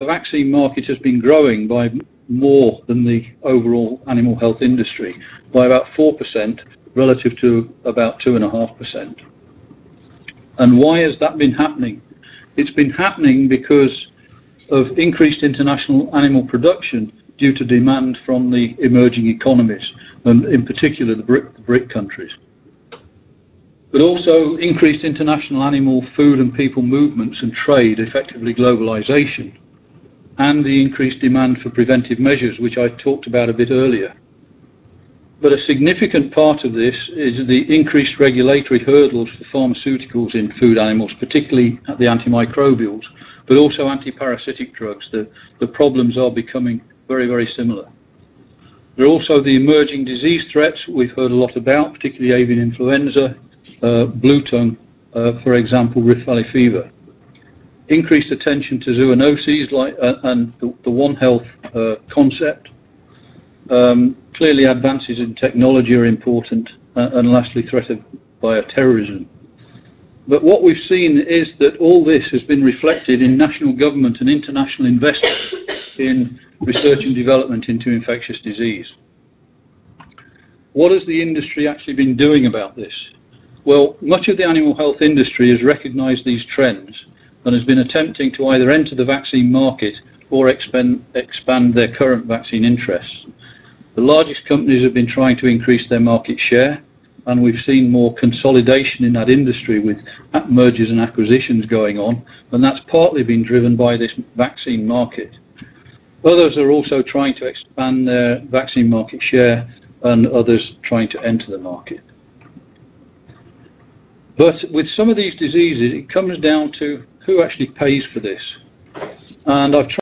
the vaccine market has been growing by more than the overall animal health industry, by about 4% relative to about 2.5%. And why has that been happening? It's been happening because of increased international animal production due to demand from the emerging economies, and in particular the BRIC countries. But also increased international animal food and people movements and trade, effectively globalization, and the increased demand for preventive measures, which I talked about a bit earlier. But a significant part of this is the increased regulatory hurdles for pharmaceuticals in food animals, particularly the antimicrobials, but also antiparasitic drugs. The problems are becoming very, very similar. There are also the emerging disease threats we've heard a lot about, particularly avian influenza, blue tongue, for example, Rift Valley fever. Increased attention to zoonoses and the One Health concept. Clearly advances in technology are important, and lastly threat of bioterrorism. But what we've seen is that all this has been reflected in national government and international investment in research and development into infectious disease. What has the industry actually been doing about this? Well, much of the animal health industry has recognized these trends and has been attempting to either enter the vaccine market or expand their current vaccine interests. The largest companies have been trying to increase their market share, and we've seen more consolidation in that industry with mergers and acquisitions going on, and that's partly been driven by this vaccine market. Others are also trying to expand their vaccine market share, and others trying to enter the market. But with some of these diseases, it comes down to who actually pays for this. And I've tried